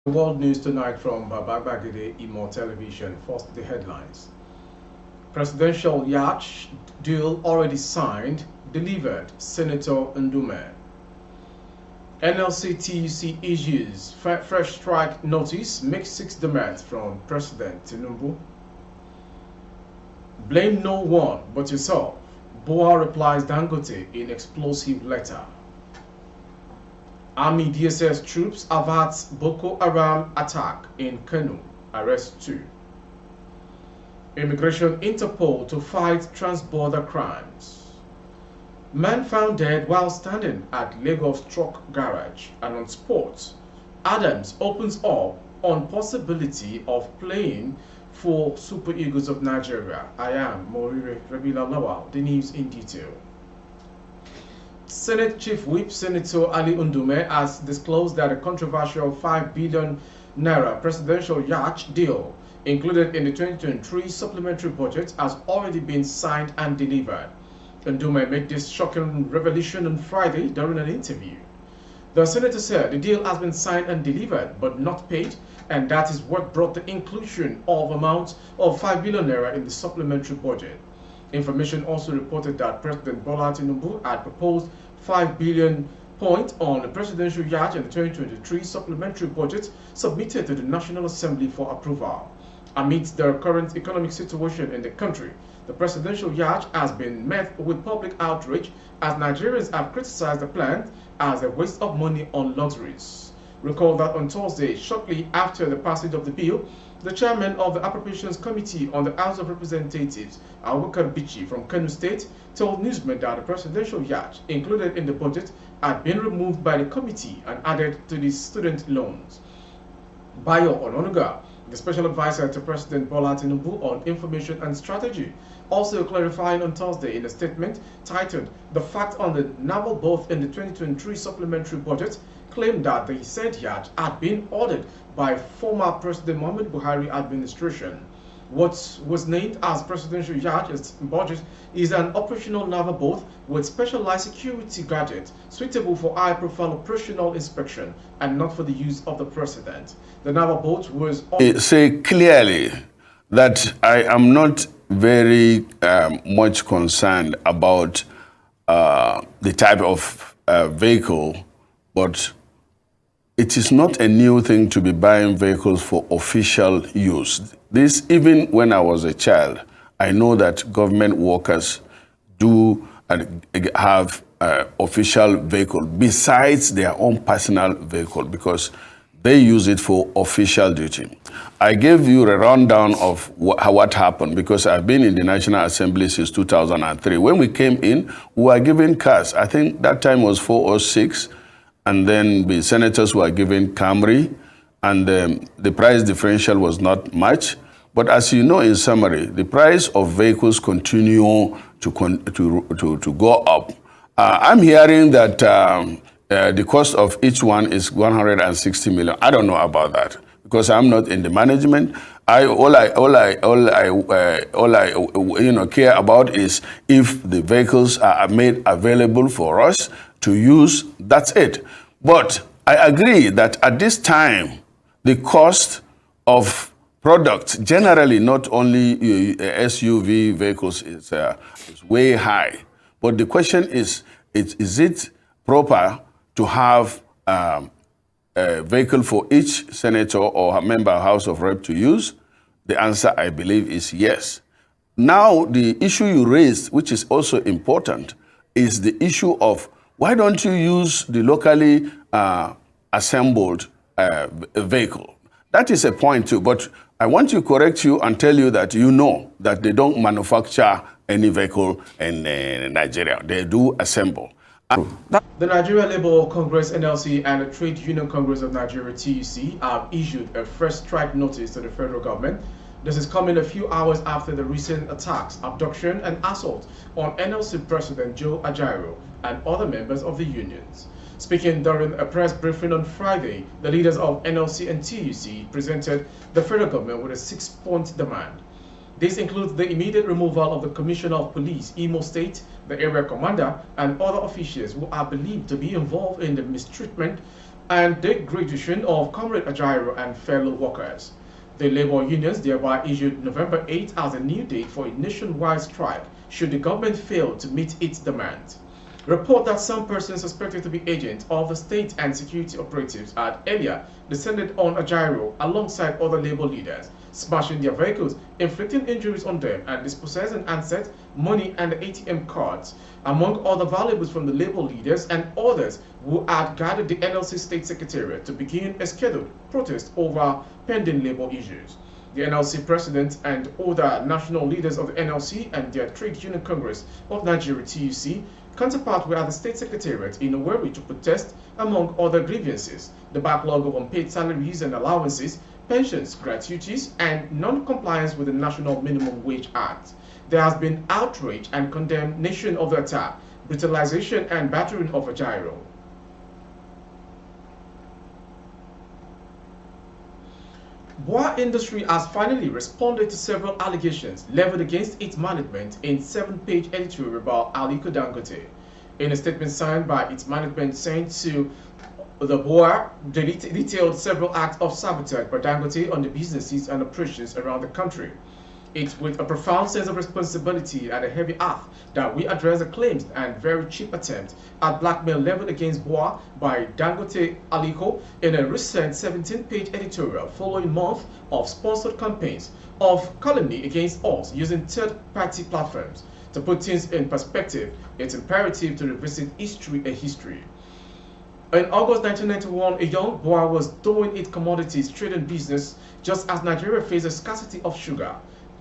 World News tonight from Babagide Imo Television. First, the headlines. Presidential yacht deal already signed, delivered, Senator Ndume. NLC-TUC issues fresh strike notice, makes 6 demands from President Tinubu. Blame no one but yourself. Boa replies Dangote in explosive letter. Army DSS troops avert Boko Haram attack in Kano. Arrest 2. Immigration Interpol to fight trans-border crimes. Man found dead while standing at Lagos truck garage. And on sports, Adams opens up on possibility of playing for Super Eagles of Nigeria. I am Morire Rabila Lawal. The news in detail. Senate Chief Whip Senator Ali Ndume has disclosed that a controversial 5 billion naira presidential yacht deal included in the 2023 supplementary budget has already been signed and delivered. Ndume made this shocking revelation on Friday during an interview. The senator said the deal has been signed and delivered but not paid, and that is what brought the inclusion of amount of 5 billion naira in the supplementary budget. Information also reported that President Bola Tinubu had proposed 5 billion point on the presidential yacht in the 2023 supplementary budget submitted to the National Assembly for approval. Amidst the current economic situation in the country, the presidential yacht has been met with public outrage as Nigerians have criticized the plan as a waste of money on luxuries. Recall that on Thursday, shortly after the passage of the bill, the chairman of the Appropriations Committee on the House of Representatives, Abubakar Bichi from Kano State, told newsmen that the presidential yacht included in the budget had been removed by the committee and added to the student loans. Bayo Ononuga, the special advisor to President Bola Tinubu on Information and Strategy, also clarifying on Thursday in a statement titled "The Fact on the Naval Boat in the 2023 Supplementary Budget," claimed that the said yacht had been ordered by former President Muhammad Buhari administration. What was named as presidential yacht budget is an operational naval boat with specialized security gadgets suitable for high-profile operational inspection and not for the use of the president. The naval boat was... Say clearly that I am not very much concerned about the type of vehicle, but it is not a new thing to be buying vehicles for official use. This, even when I was a child, I know that government workers do have official vehicle besides their own personal vehicle because they use it for official duty. I gave you a rundown of what happened because I've been in the National Assembly since 2003. When we came in, we were given cars. I think that time was 406. And then the senators were given Camry, and the price differential was not much. But as you know, in summary, the price of vehicles continue to go up. I'm hearing that the cost of each one is 160 million. I don't know about that because I'm not in the management. All I care about is if the vehicles are made available for us to use, that's it. But I agree that at this time, the cost of products, generally not only SUV vehicles, is way high. But the question is it proper to have a vehicle for each senator or a member of House of Rep to use? The answer, I believe, is yes. Now, the issue you raised, which is also important, is the issue of why don't you use the locally assembled vehicle? That is a point too, but I want to correct you and tell you that you know that they don't manufacture any vehicle in Nigeria. They do assemble. The Nigeria Labour Congress NLC and the Trade Union Congress of Nigeria TUC have issued a fresh strike notice to the federal government. This is coming a few hours after the recent attacks, abduction and assault on NLC President Joe Ajaero and other members of the unions. Speaking during a press briefing on Friday, the leaders of NLC and TUC presented the federal government with a 6-point demand. This includes the immediate removal of the Commissioner of Police, Imo State, the area commander, and other officials who are believed to be involved in the mistreatment and degradation of Comrade Ajaero and fellow workers. The labor unions thereby issued November 8 as a new date for a nationwide strike should the government fail to meet its demands. Report that some persons suspected to be agents of the state and security operatives had earlier descended on Ajaero alongside other labor leaders, smashing their vehicles, inflicting injuries on them, and dispossessing assets, money, and ATM cards, among other valuables from the labor leaders and others who had guided the NLC State Secretariat to begin a scheduled protest over pending labor issues. The NLC president and other national leaders of the NLC and their Trade Union Congress of Nigeria TUC counterpart were at the State Secretariat in Owerri to protest, among other grievances, the backlog of unpaid salaries and allowances, pensions, gratuities, and non-compliance with the National Minimum Wage Act. There has been outrage and condemnation of the attack, brutalization, and battering of Ajaero. BUA Industry has finally responded to several allegations leveled against its management in 7-page editorial about Aliko Dangote. In a statement signed by its management sent to the BUA, they detailed several acts of sabotage by Dangote on the businesses and operations around the country. It's with a profound sense of responsibility and a heavy heart that we address the claims and very cheap attempt at blackmail leveled against BUA by Dangote Aliko in a recent 17-page editorial following months of sponsored campaigns of calumny against us using third-party platforms. To put things in perspective, it's imperative to revisit history. In August 1991, a young BUA was doing its commodities trading business just as Nigeria faced a scarcity of sugar.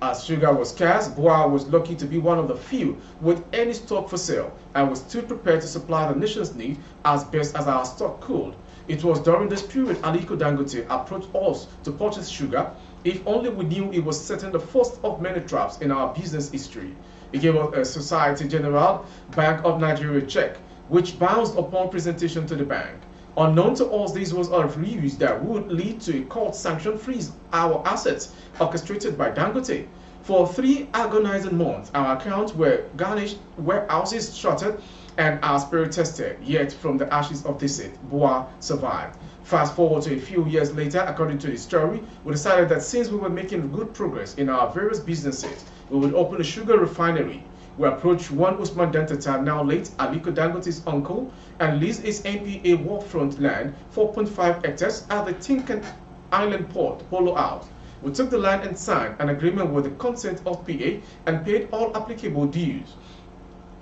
As sugar was scarce, BUA was lucky to be one of the few with any stock for sale and was still prepared to supply the nation's need as best as our stock could. It was during this period Aliko Dangote approached us to purchase sugar. If only we knew it was setting the first of many traps in our business history. He gave us a Societe Generale Bank of Nigeria check, which bounced upon presentation to the bank. Unknown to us, this was a ruse that would lead to a court-sanctioned freeze our assets orchestrated by Dangote. For 3 agonizing months, our accounts were garnished, warehouses shuttered, and our spirit tested. Yet, from the ashes of deceit, BUA survived. Fast forward to a few years later, according to the story, we decided that since we were making good progress in our various businesses, we would open a sugar refinery. We approached one Usman Dantata, now late Aliko Dangote's uncle, and leased his NPA waterfront land, 4.5 hectares, at the Tinkan Island port, Polo Out. We took the land and signed an agreement with the consent of PA and paid all applicable dues.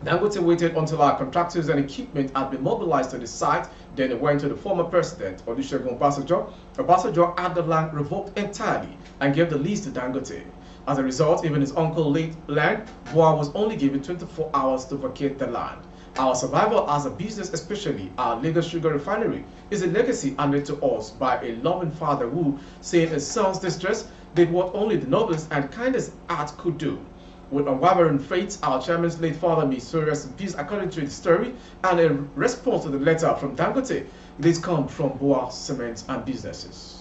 Dangote waited until our contractors and equipment had been mobilized to the site. Then he went to the former president, Olusegun Obasanjo. Obasanjo had the land revoked entirely and gave the lease to Dangote. As a result, even his uncle late land, BUA was only given 24 hours to vacate the land. Our survival as a business, especially our Lagos Sugar Refinery, is a legacy handed to us by a loving father who, seeing his son's distress, did what only the noblest and kindest heart could do. With unwavering faith, our chairman's late father made serious in peace according to the story, and a response to the letter from Dangote. This comes from BUA Cement and Businesses.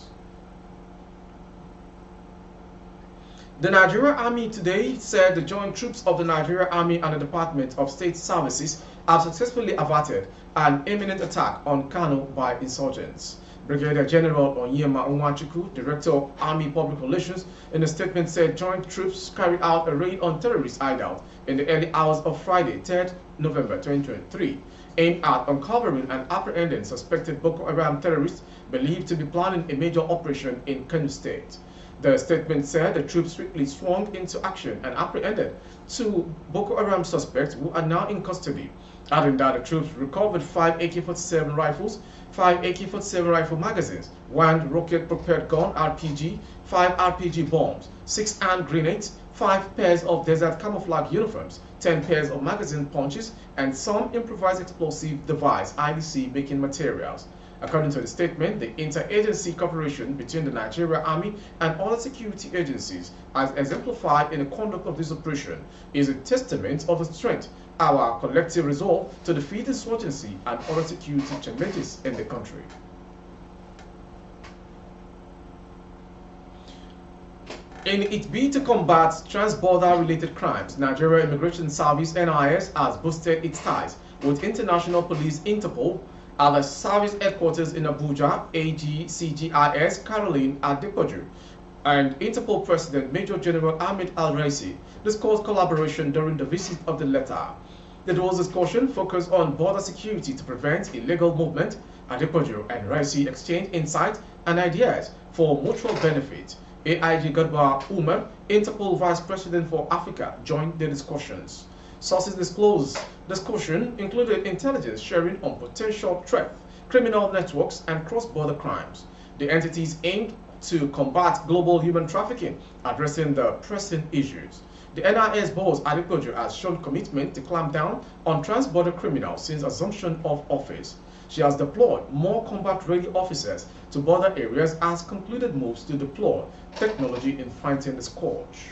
The Nigerian Army today said the joint troops of the Nigerian Army and the Department of State Services have successfully averted an imminent attack on Kano by insurgents. Brigadier General Onyema Nwachukwu, Director of Army Public Relations, in a statement said joint troops carried out a raid on terrorist hideout in the early hours of Friday, 3rd November 2023, aimed at uncovering and apprehending suspected Boko Haram terrorists believed to be planning a major operation in Kano State. The statement said the troops swiftly swung into action and apprehended 2 Boko Haram suspects who are now in custody, adding that the troops recovered 5 AK-47 rifles, 5 AK-47 rifle magazines, 1 rocket-propelled gun RPG, 5 RPG bombs, 6 hand grenades, 5 pairs of desert camouflage uniforms, 10 pairs of magazine punches, and some improvised explosive device IDC making materials. According to the statement, the interagency cooperation between the Nigerian Army and other security agencies, as exemplified in the conduct of this operation, is a testament of the strength, our collective resolve to defeat insurgency and other security challenges in the country. In its bid to combat trans-border-related crimes, Nigeria Immigration Service (NIS) has boosted its ties with international police Interpol At the service headquarters in Abuja, AGCGIS Caroline Adepoju and Interpol President Major General Ahmed Al-Raisi discussed collaboration during the visit of the latter. The dual discussion focused on border security to prevent illegal movement. Adepoju and Raisi exchanged insights and ideas for mutual benefit. AIG Garba Umar, Interpol Vice President for Africa, joined the discussions. Sources disclosed discussion included intelligence sharing on potential threats, criminal networks, and cross-border crimes. The entities aimed to combat global human trafficking, addressing the pressing issues. The NIS boss Adepoju has shown commitment to clamp down on trans-border criminals since assumption of office. She has deployed more combat-ready officers to border areas as concluded moves to deploy technology in fighting the scourge.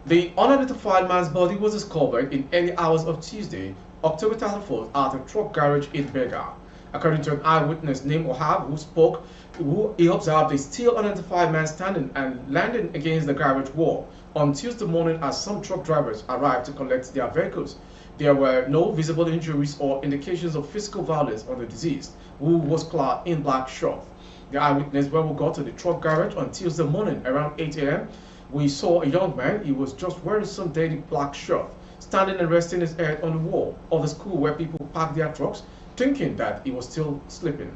The unidentified man's body was discovered in early hours of Tuesday, October 34th, at a truck garage in Bega. According to an eyewitness named Ohab, he observed a still unidentified man standing and landing against the garage wall on Tuesday morning as some truck drivers arrived to collect their vehicles. There were no visible injuries or indications of physical violence on the deceased, who was clad in black shorts. The eyewitness, when we got to the truck garage on Tuesday morning around 8 a.m., we saw a young man. He was just wearing some dirty black shirt, standing and resting his head on the wall of the school where people park their trucks, thinking that he was still sleeping.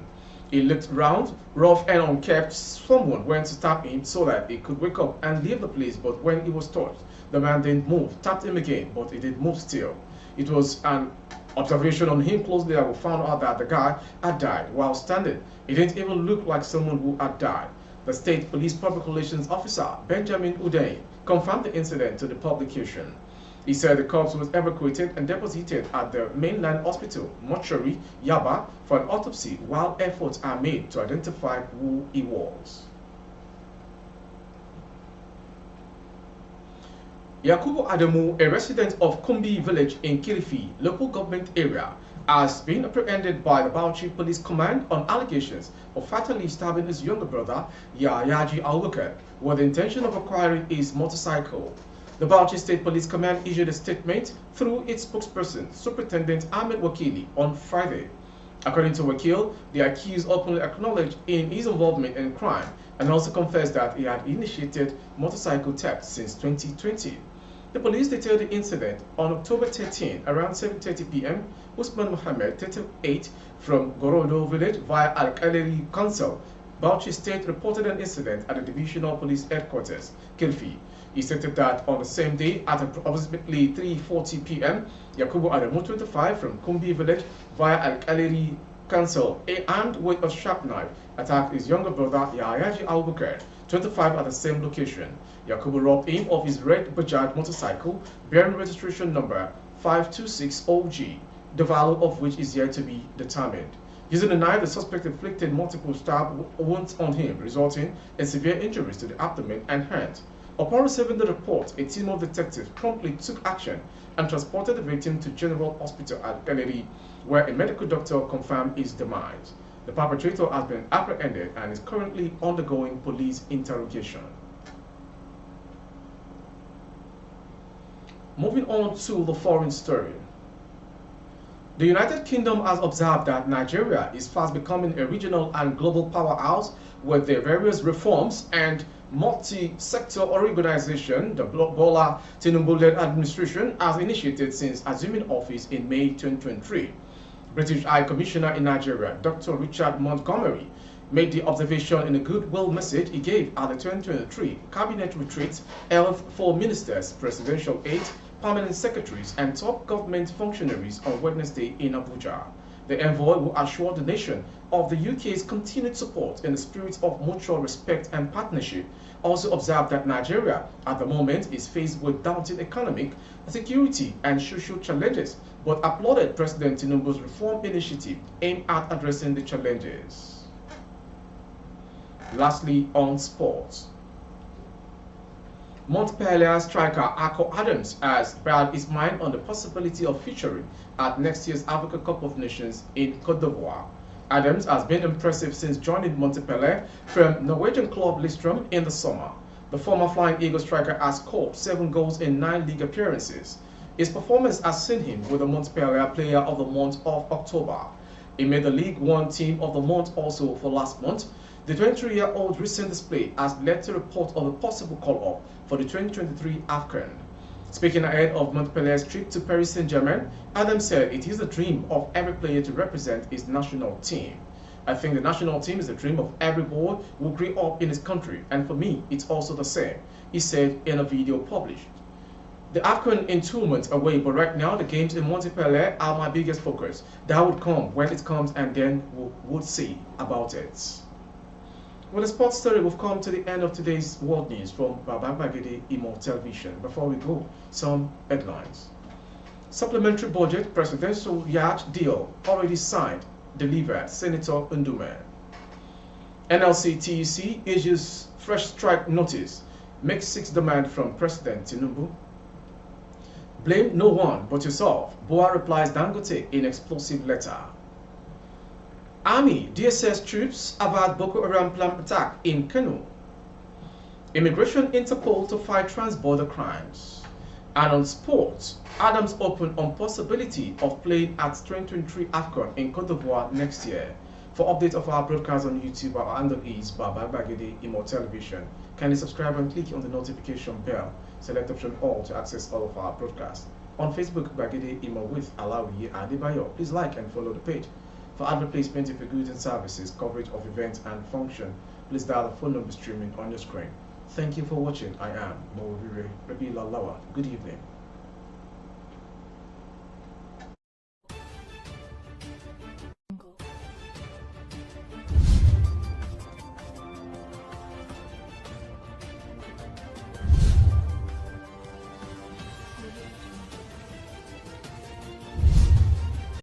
He looked round, rough and unkempt. Someone went to tap him so that he could wake up and leave the place, but when he was touched, the man didn't move. Tapped him again, but he didn't move still. It was an observation on him closely that we found out that the guy had died while standing. He didn't even look like someone who had died. The State Police Public Relations Officer, Benjamin Udain, confirmed the incident to the publication. He said the corpse was evacuated and deposited at the mainland hospital, mortuary, Yaba, for an autopsy while efforts are made to identify who he was. Yakubu Adamu, a resident of Kumbi village in Kilifi, local government area, has been apprehended by the Bauchi Police Command on allegations of fatally stabbing his younger brother, Yayaji Alwuka, with the intention of acquiring his motorcycle. The Bauchi State Police Command issued a statement through its spokesperson, Superintendent Ahmed Wakili, on Friday. According to Wakil, the accused openly acknowledged in his involvement in crime and also confessed that he had initiated motorcycle theft since 2020. The police detailed the incident on October 13 around 7:30 p.m. Usman Mohammed, 38, from Gorodo village via Al-Kaleri Council, Bauchi State, reported an incident at the Divisional Police Headquarters, Kilfi. He stated that on the same day at approximately 3:40 p.m., Yakubu Adamu, 25, from Kumbi village via Al-Kaleri Council, armed with a sharp knife, attacked his younger brother Yayaji Albukar, 25, at the same location. Yakubu robbed him of his red Bajaj motorcycle bearing registration number 526OG, the value of which is yet to be determined. Using the knife, the suspect inflicted multiple stab wounds on him, resulting in severe injuries to the abdomen and hand. Upon receiving the report, a team of detectives promptly took action and transported the victim to General Hospital at Galeri, where a medical doctor confirmed his demise. The perpetrator has been apprehended and is currently undergoing police interrogation. Moving on to the foreign story. The United Kingdom has observed that Nigeria is fast becoming a regional and global powerhouse with the various reforms and multi-sector organization the Bola Tinubu-led administration has initiated since assuming office in May 2023. British High Commissioner in Nigeria, Dr. Richard Montgomery, made the observation in a goodwill message he gave at the 2023 Cabinet Retreat held for ministers, presidential aides, permanent secretaries, and top government functionaries on Wednesday in Abuja. The envoy, who assured the nation of the UK's continued support in the spirit of mutual respect and partnership, also observed that Nigeria at the moment is faced with daunting economic, security, and social challenges, but applauded President Tinubu's reform initiative aimed at addressing the challenges. Lastly, on sports. Montpellier striker Ako Adams has bared his mind on the possibility of featuring at next year's Africa Cup of Nations in Cote d'Ivoire. Adams has been impressive since joining Montpellier from Norwegian club Lillestrøm in the summer. The former Flying Eagle striker has scored 7 goals in 9 league appearances. His performance has seen him with the Montpellier Player of the Month of October. He made the League One Team of the Month also for last month. The 23-year-old's recent display has led to report of a possible call-up for the 2023 AFCON. Speaking ahead of Montpellier's trip to Paris Saint-Germain, Adam said it is the dream of every player to represent his national team. I think the national team is the dream of every boy who grew up in his country, and for me, it's also the same, he said in a video published. The AFCON in 2 months away, but right now the games in Montpellier are my biggest focus. That would come when it comes, and then we'll see about it. With the sports story, we've come to the end of today's world news from Baba Gbagede Imo Television. Before we go, some headlines. Supplementary budget, presidential yacht deal already signed, delivered, Senator Ndume. NLC TUC issues fresh strike notice, makes 6 demand from President Tinubu. Blame no one but yourself, Boa replies Dangote in explosive letter. Army, DSS troops avert Boko Haram planned attack in Kano. Immigration Interpol to fight trans-border crimes. And on sports, Adams open on possibility of playing at 2023 AFCON in Cote d'Ivoire next year. For updates of our broadcast on YouTube, our handle is Baba Gbagede Imo Television. Kindly subscribe and click on the notification bell. Select option all to access all of our broadcasts. On Facebook, Gbagede Imo with Alawi Adebayo. Please like and follow the page. For advert placement for goods and services, coverage of events and function, please dial the phone number streaming on your screen. Thank you for watching. I am Mowiri Rabi Lalawa. Good evening.